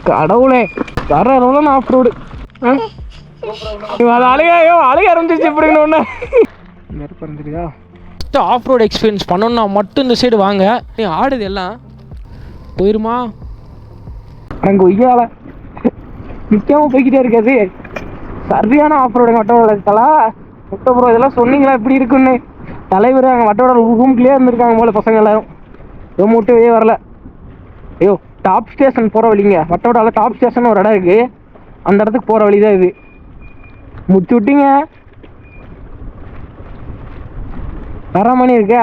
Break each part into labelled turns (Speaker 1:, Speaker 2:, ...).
Speaker 1: கடவுளே வர ரோலன் off road அது அழகையோ அழக ஆரம்பிச்சிச்சு இப்படின்னு ஒன்று நெருப்பறிஞ்சிருக்கா. ஆஃப் ரோடு எக்ஸ்பீரியன்ஸ் பண்ணணும்னா மட்டும் இந்த சைடு வாங்க. நீ ஆடுது எல்லாம் போயிருமா அங்கே ஒய்யால நிற்காம போய்கிட்டே இருக்காது. சரியான ஆஃப் ரோடு வட்டோடலா முட்டை ப்ரோ இதெல்லாம் சொன்னீங்களா இப்படி இருக்குன்னு. தலைவர் அங்கே வட்டோட ரூம்குள்ளேயே இருந்திருக்காங்க போல பசங்க எல்லாரும். ரொம்ப முட்டையே வரல. ஐயோ டாப் ஸ்டேஷன் போகிற வழிங்க. வட்டோடால டாப் ஸ்டேஷன் ஒரு இடம் இருக்குது. அந்த இடத்துக்கு போகிற வழி தான் இது. முடிச்சு விட்டீங்க. வர மணி இருக்க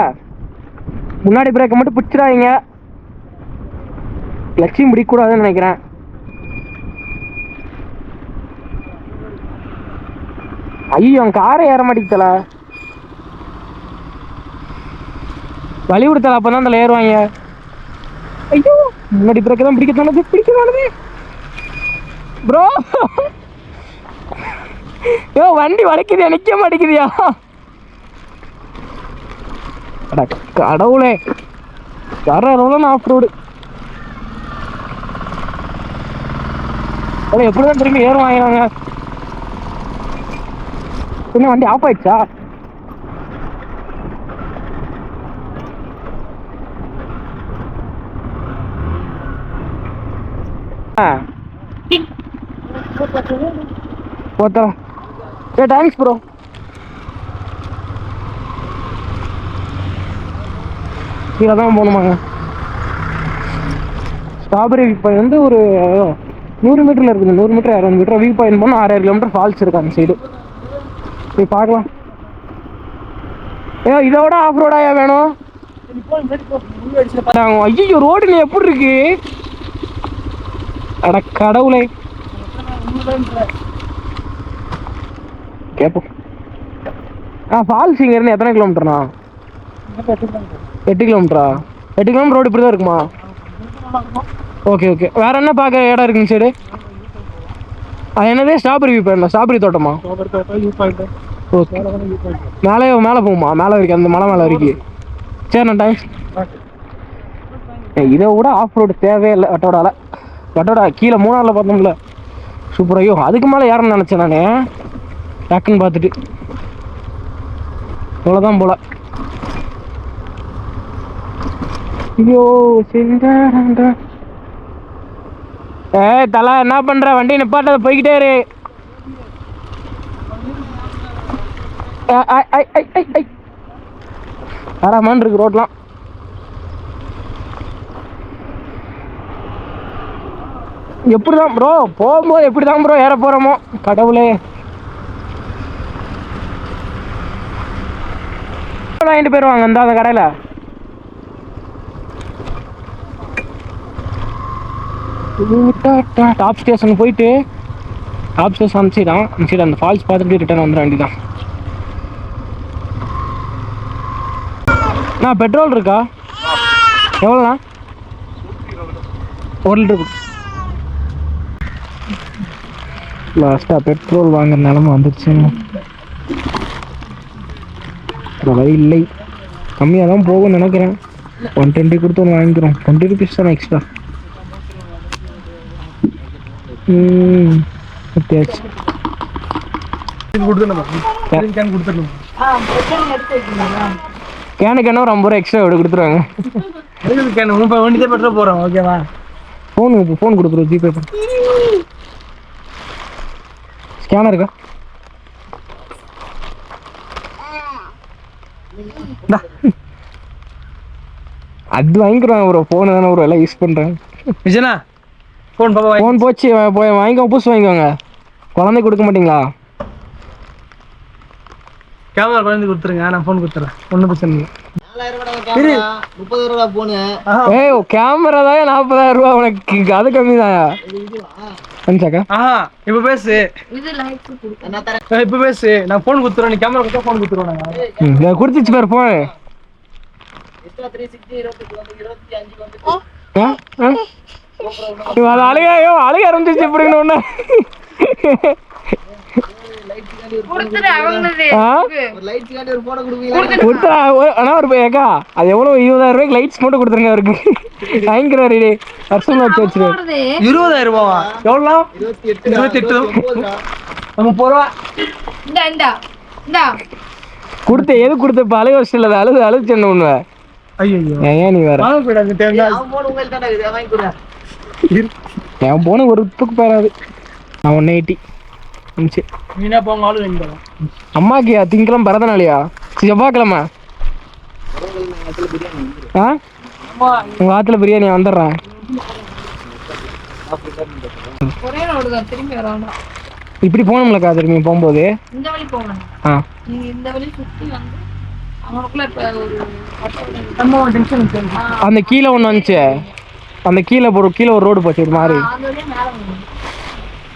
Speaker 1: முன்னாடி பிரேக்கை மட்டும் பிடிச்சிடாதீங்க. லட்சியம் பிடிக்கக்கூடாதுன்னு நினைக்கிறேன். ஐயோ அவன் காரை ஏற மாட்டேங்குதல. வழி கொடுத்தல அப்போ தான் அதில் ஏறுவாங்க. ஐயோ முன்னாடி பிரேக்கை தான் பிடிக்க ப்ரோ. ஐயோ வண்டி வளைக்குது நிற்க மாட்டேங்குதியா. கடவுளே வர ரோலன் ஆஃப் ரோடு எப்படிதான் திரும்பி ஏறும் வாங்கினாங்க. என்ன வண்டி ஆஃப் ஆயிடுச்சா? போத்தா ஏ தேங்க்ஸ் ப்ரோ. கீழே தான் போகணுமாங்க. ஸ்ட்ராபெரி வியூ பாயிண்ட் வந்து ஒரு 100 மீட்டரில் இருக்குது. 100 மீட்டர் 200 மீட்டர் வியூ பாயிண்ட் போனால் 6 கிலோமீட்டர் ஃபால்ஸ் இருக்கு அந்த சைடு. போய் பார்க்கலாம். ஏ இதோட ஆஃப் ரோடாயா வேணும்? ஐயோ ரோடு எப்படி இருக்கு? அட கடவுளே கேட்போம். ஃபால்ஸ் இங்கேருந்து எத்தனை கிலோமீட்டர்ண்ணா? 8 கிலோமீட்டரா? 8 கிலோமீட்டர் ரோடு இப்படி தான் இருக்குமா? Okay okay. வேறு என்ன பார்க்க இடம் இருக்குங்க சைடு? அது என்னது ஸ்ட்ராபெரி வியூ பாயிண்ட்? ஸ்ட்ராபெரி தோட்டமா? ஓகே. மேலே போகுமா? மேலே வரைக்கும் அந்த மலை மேலே வரைக்கும். சரிண்ணா தேங்க்ஸ். இதை விட ஆஃப் ரோடு தேவையே இல்லை. வட்டோடா கீழே 3 பார்த்தோம்ல சூப்பர். ஐயோ அதுக்கு மேலே ஏறணும்னு நினச்சேன் நான் டக்குன்னு பார்த்துட்டு. இவ்வளோதான் போல. ஐயோ தலை என்ன பண்ற? வண்டி நிப்பாட்ட போய்கிட்டே இரு. ஆறாமான் இருக்கு ரோட்லாம். எப்படிதான் ப்ரோ போகும்போது எப்படிதான் ப்ரோ ஏற போறோமோ கடவுளே. வாங்கிட்டு போயிடுவாங்க இந்த அந்த கடையில். டாப் ஸ்டேஷன் போயிட்டு டாப் ஸ்டேஷன் அனுப்பிச்சிடான் அந்த ஃபால்ஸ் பார்த்துட்டு ரிட்டர்ன் வந்துட வேண்டியதான். அண்ணா பெட்ரோல் இருக்கா? எவ்வளோண்ணா? 1 லிட்டரு. லாஸ்ட்டாக பெட்ரோல் வாங்குற நிலமை வந்துடுச்சுங்க. வழி இல்லை. கம்மியாக தான் போகும்னு நினைக்கிறேன். 120 கொடுத்து ஒன்று வாங்கிக்கிறோம். 20 ருபீஸ் தானே எக்ஸ்ட்ரா. கேனுக்கு என்ன ஒரு 50 ரூபா எக்ஸ்ட்ரா விட கொடுத்துருவாங்க. வண்டி தான் பெட்ரோல் போகிறோம். ஓகேவா? ஃபோன் கொடுத்துருவோம். ஜிபே ஸ்கேனர் இருக்கா? அது வாங்கிக்கிறோம் ப்ரோ. ஃபோனு தானே ப்ரோ எல்லாம் யூஸ் பண்ணுறேன். விஜயனா ஃபோன் போச்சு. போய் வாங்கிக்கோங்க. புதுசு வாங்கிக்கோங்க. குழந்தை கொடுக்க மாட்டீங்களா? கேமரா குழந்தை கொடுத்துருங்க. நான் ஃபோன் கொடுத்துறேன். ஒன்றும் பிரச்சனை இல்லை. 30 ரூபா போனு. ஏய் கேமரா தான் 40,000 ரூபா. உனக்கு அது கம்மி தான். இப்ப பேசு. இப்ப பேசு. நான் போன் குடுத்துறேன். நீ கேமரா கொடுத்தா போன் குடுத்துறேன். நான் குடுத்துச்சு பாரு போன். அழகையோ அழக ஆரம்பிச்சிச்சு இப்படின்னு ஒண்ணு. கொடுத்துறா. ஆனால் ஒரு ஏக்கா அது எவ்வளோ 20,000 ரூபாய்க்கு லைட்ஸ் மட்டும் கொடுத்துருங்க அவருக்கு. வாங்கிக்கிறாரு வருஷம் வச்சு வச்சுரு. 20,000 ரூபாவா? எவ்வளோ? 28 30 ரூபா கொடுத்து. எது கொடுத்தப்ப அழுக வச்சு இல்லை அழுது சென்ன ஒண்ணு. ஐயோ ஏன் நீ வேற என் போன ஒரு துக்கு பேராது. நான் 180 அம்மாக்கியா திங்கக்கிழமை பிறந்தநாளியா? செவ்வாய்க்கிழமை உங்க ஆத்துல பிரியாணி வந்துடுறேன். இப்படி போகணும்லக்கா திரும்பி போகும்போது அந்த கீழே ஒன்று வந்துச்சு. அந்த கீழே ஒரு ரோடு போச்சு ஒரு மாதிரி.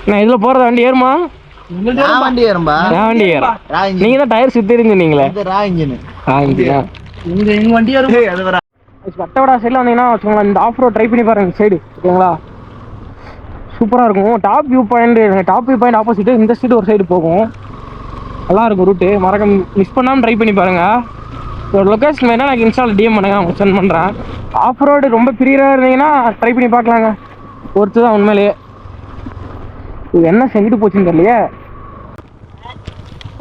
Speaker 1: நான் இதுல போறத வண்டி ஏறுமா? வண்டி ஏறும்பா. வண்டி ஏறும். நீங்க தான் டயர் சுத்திருந்து சொன்னீங்களே. வட்டவடா சைடில் வந்தீங்கன்னா வச்சுக்கோங்களேன், இந்த ஆஃப் ரோட் ட்ரை பண்ணி பாருங்க சைடு. ஓகேங்களா, சூப்பராக இருக்கும். டாப் வியூ பாயிண்ட் ஆப்போசிட்டு இந்த சைடு ஒரு சைடு போகும். நல்லா இருக்கும் ரூட்டு. மறக்க மிஸ் பண்ணாமல் ட்ரை பண்ணி பாருங்க. ஒரு லொக்கேஷன் வேணால் எனக்கு இன்ஸ்டாவில் டிஎம் பண்ணுங்க, அவங்க சென்ட் பண்ணுறேன். ஆஃப் ரோடு ரொம்ப பிரியராக இருந்தீங்கன்னா ட்ரை பண்ணி பார்க்கலாங்க. ஒருத்து தான் உண்மையிலேயே. இது என்ன செஞ்சுட்டு போச்சுன்னு தெரியலையே.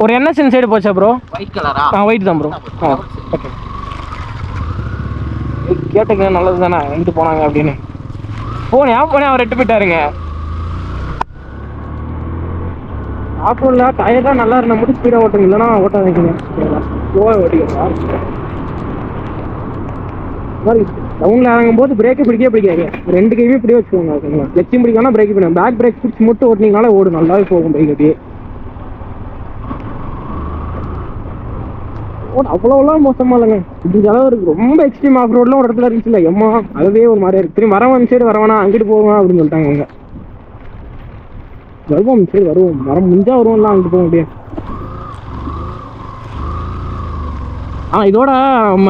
Speaker 1: ஒரு என்ன சைடு போச்சா ப்ரோ? ஒயிட் கலரா? ஒயிட் தான் ப்ரோ. ஓகே கேட்டுங்க, நல்லது தானே எங்கிட்டு போனாங்க அப்படின்னு. போனேன் அவர் 8 போயிட்டாருங்க. ஆஃப்ரோடில் டயர் தான் நல்லா இருந்தால் மட்டும் ஸ்பீடாக ஓட்டுங்க, இல்லைனா ஓட்டாதீங்க. ஸ்லோவாக ஓட்டிக்கலாம். மாதிரி டவுனில் இறங்கும்போது பிரேக்கை பிடிக்காது. 2 கையுமே இப்படியே வச்சுக்கோங்க. ஓகேங்களா, கிளச்சும் பிடிக்காமல் பிரேக் பண்ணணும். பேக் பிரேக் பிடிச்சி மட்டும் ஓட்டினீங்கனாலே ஓடும், நல்லாவே போகும் பைக். அப்படியே அவ்வளோலாம் மோசமாக இல்லைங்க. இந்த அளவு இருக்குது. ரொம்ப எக்ஸ்ட்ரீம் ஆஃப் ரோட்லாம் ஒரு இடத்துல இருந்துச்சு இல்லை எம்மா, அதுவே ஒரு மாதிரியா இருக்குது. திரும்பி வரவன் சைடு வரவேணா, அங்கிட்டு போவேன் அப்படின்னு சொல்லிட்டாங்க அவங்க. வருவோம் சரி வருவோம், வர முடிஞ்சா வருவோம்லாம், அங்கிட்டு போக முடியாது. ஆனால் இதோட நம்ம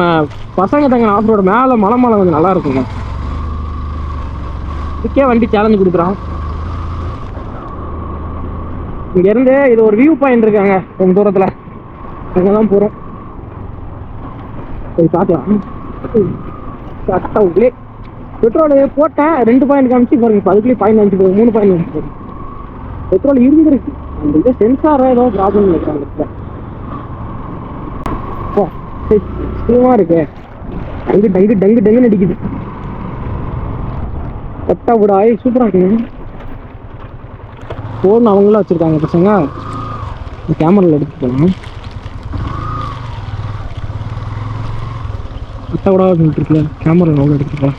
Speaker 1: பசங்க தங்க ஆஃப் ரோடு மேலே மலை கொஞ்சம் நல்லா இருக்குங்க. இதுக்கே வண்டி சேலஞ்சு கொடுக்குறான். இங்கேருந்து இது ஒரு வியூ பாயிண்ட் இருக்காங்க கொஞ்சம் தூரத்தில், அங்கே தான் போகிறோம். போய் பார்க்கலாம். கரெக்டாக பெட்ரோல் போட்டேன் 2 பாயிண்ட் காமிச்சு பாருங்க. இப்போ அதுக்குள்ளேயே பாயிண்ட் அனுப்பிச்சு போகுது, 3 பாயிண்ட் அனுப்பிச்சு போகுது. பெட்ரோல் இருந்துருக்கு. அந்த இதை சென்சாராக ஏதோ ப்ராப்ளம் இருக்காங்க. சுத்தமாக இருக்கு. டங்குன்னு அடிக்குது. கட்டா கூட சூப்பராக இருக்குங்க. ஃபோன் அவங்களாம் வச்சுருக்காங்க பசங்க, கேமராவில் எடுத்து போகணும். கட்டா கூட இருக்குல்ல, கேமராவில் அவ்வளோ எடுத்துக்கலாம்.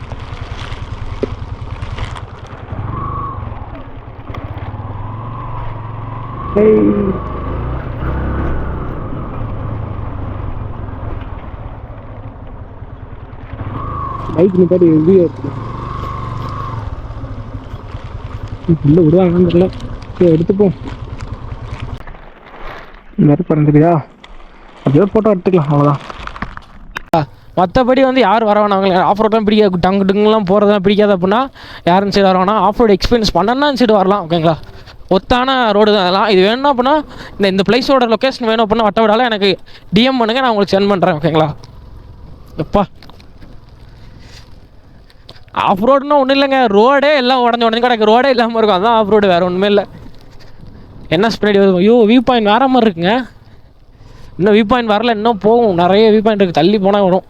Speaker 1: பைக் நிப்பாட்டி வீடியோ இல்லை விடுவாங்கன்னு தெரியல. சரி எடுத்துப்போம். நிறைய பறந்துருக்குதா, அப்படியே ஃபோட்டோ எடுத்துக்கலாம், அவ்வளோதான். மற்றபடி யார் வரவேணா, அவங்க ஆஃப் ரோட்லாம் பிடிக்காது, டங்குலாம் போகிறதெல்லாம் பிடிக்காது அப்படின்னா யாரும் சைடு வரவேணா. ஆஃப் ரோடு எக்ஸ்பீரியன்ஸ் பண்ணனா சைடு வரலாம். ஓகேங்களா, ஒத்தான ரோடு தான் அதெல்லாம். இது வேணும் அப்படின்னா இந்த பிளேஸோட லொக்கேஷன் வேணும் அப்படின்னா வட்டவடால எனக்கு டிஎம் பண்ணுங்கள், நான் உங்களுக்கு சென்ட் பண்ணுறேன். ஓகேங்களா, எப்பா ஆஃப் ரோடுன்னா ஒன்றும் இல்லைங்க, ரோடே எல்லாம் உடஞ்சி கிடக்கு, ரோடே இல்லாமல் இருக்கும், அதுதான் ஆஃப் ரோடு, வேறு ஒன்றுமே இல்லை. என்ன ஸ்பீடு வருது? ஐயோ வியூ பாயிண்ட் வேறு மாதிரி இருக்குங்க. இன்னும் வியூ பாயிண்ட் வரல, இன்னும் போகும். நிறைய வியூ பாயிண்ட் இருக்குது, தள்ளி போனால் வரும்.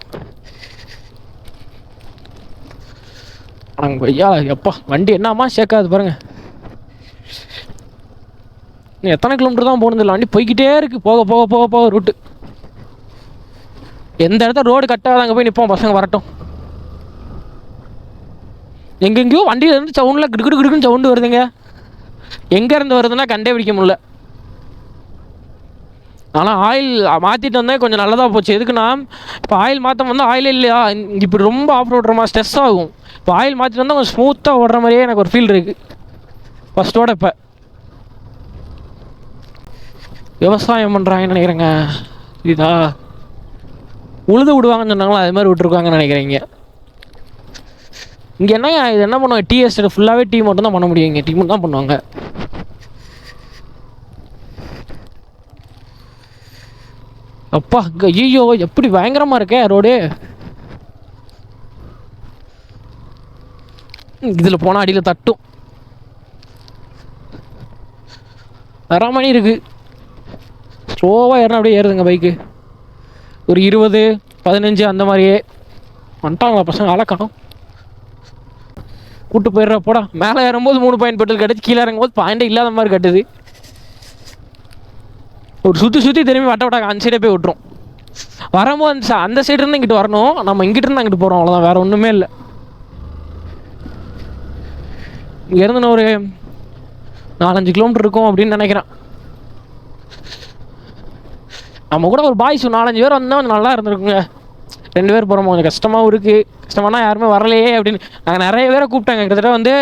Speaker 1: நாங்கள் ஐயா எப்பா வண்டி என்னம்மா சேர்க்காது பாருங்கள். இன்னும் எத்தனை கிலோமீட்டர் தான் போகணும் இல்லை, வண்டி போய்கிட்டே இருக்குது. போக போக போக போக ரூட்டு எந்த இடத்துல ரோடு கட்டாத அங்கே போய் நிற்போம், பசங்க வரட்டும். எங்கெங்கேயோ வண்டியிலேருந்து சவுண்டில் கிடுக்குன்னு சவுண்டு வருதுங்க. எங்கேருந்து வருதுன்னா கண்டே பிடிக்க முடியல. ஆனால் ஆயில் மாற்றிட்டு வந்தால் கொஞ்சம் நல்லதாக போச்சு. எதுக்குன்னா இப்போ ஆயில் மாற்ற வந்தால் ஆயில் இல்லையா, இப்படி ரொம்ப ஆஃப் ரோடுற மாதிரி ஸ்ட்ரெஸ் ஆகும். இப்போ ஆயில் மாற்றிட்டு வந்தால் கொஞ்சம் ஸ்மூத்தாக ஓடுற மாதிரியே எனக்கு ஒரு ஃபீல் இருக்குது ஃபஸ்ட்டோட. இப்போ விவசாயம் பண்ணுறாங்கன்னு நினைக்கிறேங்க. இதா உழுது விடுவாங்கன்னு சொன்னாங்களா, அது மாதிரி விட்டுருக்காங்கன்னு நினைக்கிறீங்க. இங்கே என்னங்க இது என்ன பண்ணுவாங்க, டீ எஸ்டேட் ஃபுல்லாகவே டீ மட்டும் தான் பண்ண முடியும். இங்கே டீ மட்டும் தான் பண்ணுவாங்க. அப்பா ஐயோ எப்படி பயங்கரமாக இருக்கே ரோடு. இதில் போனால் அடியில் தட்டும். வர மணி இருக்கு. ஸ்லோவாக ஏறினா அப்படியே ஏறுதுங்க பைக்கு. ஒரு 20 15 அந்த மாதிரியே வந்துட்டாங்களா பசங்க. அழக்கணும் கூட்டு போயிடுற போடா. மேலே ஏறும்போது 3 பாயிண்ட் பெட்ரோல் கிடச்சி, கீழே இறங்கும்போது பாயிண்டே இல்லாத மாதிரி கட்டுது. ஒரு சுற்றி திரும்பி வட்ட வட்ட அந்த சைடே போய் விட்டுரும். வரும்போது அந்த சைடு இருந்து இங்கிட்டு வரணும், நம்ம இங்கிட்டு இருந்து அங்கிட்டு போகிறோம், அவ்வளோதான், வேறு ஒன்றுமே இல்லை. இங்கேருந்து நான் ஒரு 4-5 கிலோமீட்டர் இருக்கும் அப்படின்னு நினைக்கிறேன். நம்ம கூட ஒரு பாய்ஸ் 4-5 பேர் வந்தால் கொஞ்சம் நல்லா இருந்திருக்குங்க. 2 பேர் போகிறோம், கொஞ்சம் கஷ்டமாகவும் இருக்குது. கஷ்டமானா யாருமே வரலையே அப்படின்னு நாங்கள் நிறைய பேரை கூப்பிட்டாங்க. கிட்டத்தட்ட வந்து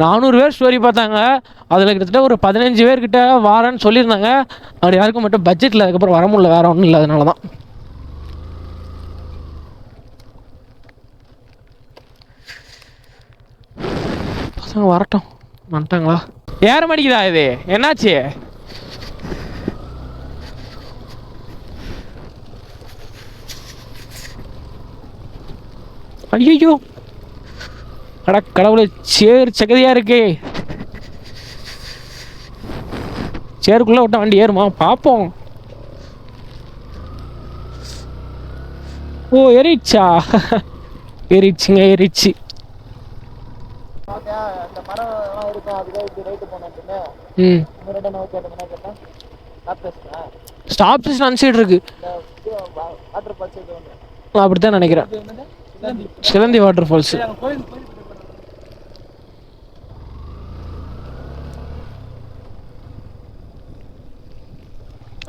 Speaker 1: 400 பேர் ஸ்டோரி பார்த்தாங்க. அதில் கிட்டத்தட்ட ஒரு 15 பேர்கிட்ட வாரேன்னு சொல்லியிருந்தாங்க. அப்படி யாருக்கும் மட்டும் பட்ஜெட்டில் அதுக்கப்புறம் வர முடியல, வேறு ஒன்றும் இல்லை. அதனால தான் பசங்க வரட்டும். வந்துட்டாங்களா? ஏற மாட்டேங்குதா இது? என்னாச்சு? ஐயோ அட கடவுளை, சேர் சகதியாக இருக்கே. சேருக்குள்ளே விட்டா வண்டி ஏறுமா பார்ப்போம். ஓ ஏறிச்சா? ஏறிச்சுங்க, ஏறிச்சு. ஸ்டாப் ஸ்டேஷன் அந்த சைடு இருக்கு. அப்படித்தான் நினைக்கிறேன். சிலந்தி வாட்டர் ஃபால்ஸ்.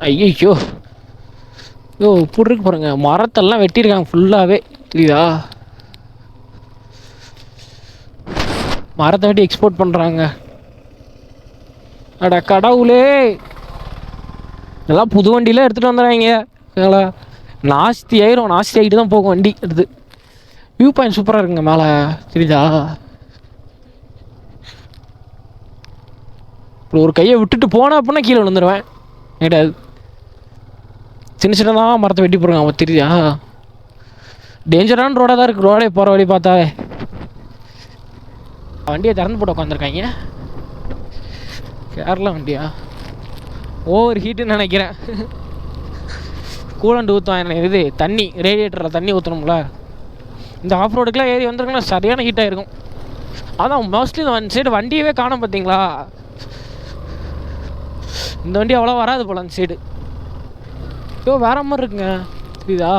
Speaker 1: ஐயோ யோ இப்படி இருக்கு பாருங்க. மரத்தெல்லாம் வெட்டியிருக்காங்க ஃபுல்லாகவே, தெரியுதா? மரத்தை வெட்டி எக்ஸ்போர்ட் பண்ணுறாங்க. அட கடவுளே, இதெல்லாம் புது வண்டியில் எடுத்துகிட்டு வந்துடுறாங்க. நாஸ்தி ஆயிரும், நாஸ்தி ஆகிட்டு தான் போகும் வண்டி எடுத்து. வியூ பாயிண்ட் சூப்பராக இருக்குங்க மேலே, தெரியுதா? இப்போ ஒரு கையை விட்டுட்டு போனால் அப்படின்னா கீழே விழுந்துருவேன். கிடையாது, சின்ன சின்னதாக மரத்தை வெட்டி போடுங்க. அவன் தெரியுதா? டேஞ்சரான ரோடாக தான் இருக்குது. ரோடே போகிற வழி பார்த்தாவே. வண்டியை திறந்து போட்டு உட்காந்துருக்காங்க. கேரளா வண்டியா? ஓவர் ஹீட்டுன்னு நினைக்கிறேன். கூலண்ட் ஊற்றுவான் இது தண்ணி, ரேடியேட்டரில் தண்ணி ஊற்றணும்ல. இந்த ஆஃப் ரோடுக்கெலாம் ஏறி வந்துருக்குன்னா சரியான ஹீட்டாக இருக்கும். அதான் மோஸ்ட்லி இந்த சைடு வண்டியவே காணும் பார்த்தீங்களா? இந்த வண்டி அவ்வளோ வராது போல் அந்த சைடு. ஐயோ வேற மாதிரி இருக்குங்க, தெரியுதா?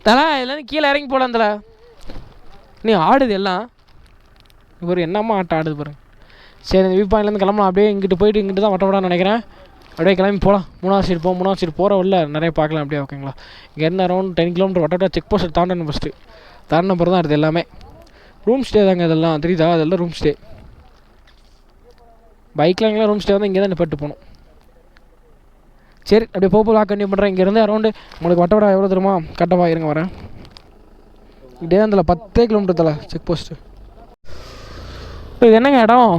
Speaker 1: தலை இல்லைன்னு கீழே இறங்கி போகலாம். தலை நீ ஆடுது எல்லாம் ஒரு என்னம்மா ஆட்டம் ஆடுது பாருங்க. சரி, இந்த வியூ பாயிண்ட்லேருந்து கிளம்பலாம். அப்படியே இங்கிட்டு போயிட்டு இங்கிட்டு தான் வட்டப்படான்னு நினைக்கிறேன். அப்படியே கிளம்பி போகலாம். 3வது சைடு போவோம். 3வது சைடு போகிற உள்ள நிறைய பார்க்கலாம். அப்படியே ஓகேங்களா? இங்கேருந்து அரௌண்ட் 10 கிலோமீட்டர் வட்டப்படா செக் போஸ்ட் தாண்டணும். ஃபஸ்ட்டு தாண்டின அப்புறம் தான் இருக்குது எல்லாமே. ரூம் ஸ்டே தாங்க இதெல்லாம், தெரியுதா? அதெல்லாம் ரூம் ஸ்டே. பைக்கில் எங்கெல்லாம் ரூம் ஸ்டே வந்து இங்கே தான் நிப்பட்டு போகணும். சரி, அப்படியே போக லாக் கண்டினியூ பண்ணுறேன். இங்கேருந்து அரௌண்டு உங்களுக்கு வட்டப்படா எவ்வளோ தருமா? கட்டப்பா இருங்க வரேன். இதே அதில் 10 கிலோமீட்டர் தலை செக் போஸ்ட்டு. இது என்னங்க இடம்?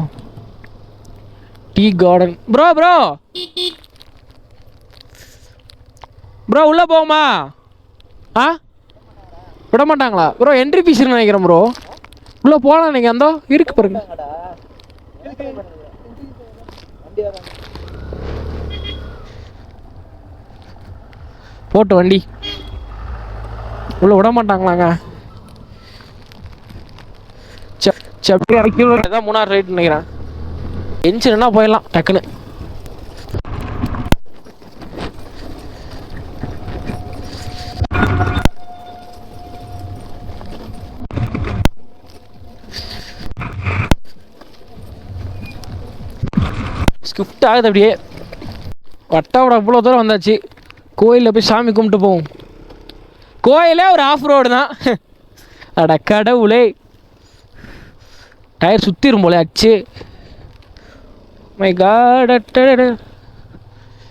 Speaker 1: Tea garden. Bro bro bro உள்ளே போகுமா? ஆ விட மாட்டாங்களா ப்ரோ? என்ட்ரி ஃபீஸ் நினைக்கிறேன் ப்ரோ. உள்ளே போகலாம் நீங்கள். அந்த இருக்கு பாருங்க. போட்டு வண்டி உள்ளே விட மாட்டாங்களாங்க. அப்படி இறக்கி தான் 3வது ரைட் நினைக்கிறேன். என்ஜின்னா போயிடலாம் டக்குன்னு. ஸ்கிஃப்ட் ஆகுது அப்படியே. வட்டாவோட அவ்வளோ தூரம் வந்தாச்சு. கோயிலில் போய் சாமி கும்பிட்டு போவோம். கோயிலே ஒரு ஆஃப் ரோடு தான். அட கடவுளே, டயர் சுற்றிரும் போல ஆச்சு. மை காட்,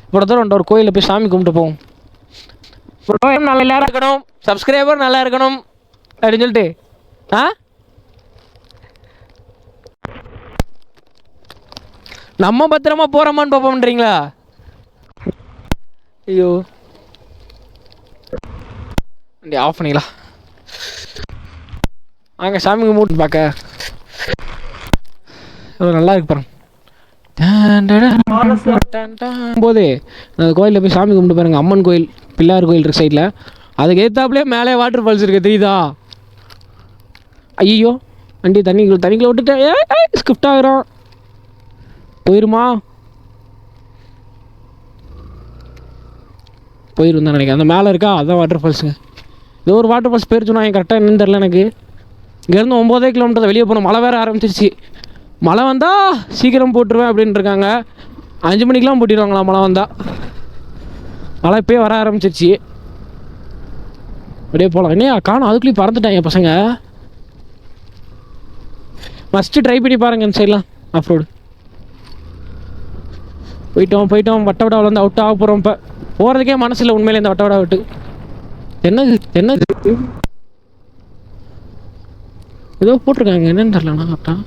Speaker 1: இவ்வளோ தூரம் ஒரு கோயிலில் போய் சாமி கும்பிட்டு போவோம். நல்லா இருக்கணும், சப்ஸ்கிரைபர் நல்லா இருக்கணும் அப்படின்னு சொல்லிட்டு. நம்ம பத்திரமா போகிறோமான்னு பார்ப்போம்ன்றீங்களா? ஐயோ வண்டி ஆஃப் பண்ணிக்கலாம். அங்கே சாமி கும்பிட்டு பார்க்க எவ்வளோ நல்லா இருக்கு பாருங்க. போது அந்த கோயிலில் போய் சாமி கும்பிட்டு பாருங்க. அம்மன் கோயில், பிள்ளையார் கோயில் இருக்கு சைடில். அதுக்கு எதிர்த்தாப்புலேயே மேலே வாட்டர் ஃபால்ஸ் இருக்குது, தெரியுதா? ஐயோ வண்டி தண்ணிக்குள்ள விட்டுட்டேன். ஸ்கிஃப்ட் ஆகிறோம். போயிருமா? போயிரும் தான் நினைக்கிறேன். அந்த மேலே இருக்கா, அதுதான் வாட்டர் ஃபால்ஸுங்க. ஏதோ ஒரு வாட்டர் ஃபால்ஸ் பேர் சொன்னாங்க, கரெக்டாக என்னன்னு தெரில எனக்கு. இங்கேருந்து 9 கிலோமீட்டர் வெளியே போகணும். மழை வேறு ஆரம்பிச்சிருச்சு. மழை வந்தால் சீக்கிரம் போட்டுருவேன் அப்படின்ட்டு இருக்காங்க. 5 மணிக்கெலாம் போட்டிடுவாங்களா மழை வந்தால்? மழை இப்போயே வர ஆரம்பிச்சிருச்சு. அப்படியே போகலாம். என்னையா காணும், அதுக்குள்ளேயும் பறந்துட்டாங்க என் பசங்க. ஃபஸ்ட்டு ட்ரை பண்ணி பாருங்கள் இந்த சைட்லாம் ஆஃப் ரோடு. போயிட்டோம். வட்டவடாவில் வந்து அவுட் ஆக போகிறோம். இப்போ போகிறதுக்கே மனசில் உண்மையிலே இந்த வட்டவடா விட்டு. என்னது ஏதோ போட்டிருக்காங்க, என்னன்னு தெரிலண்ணா கரெக்டாக.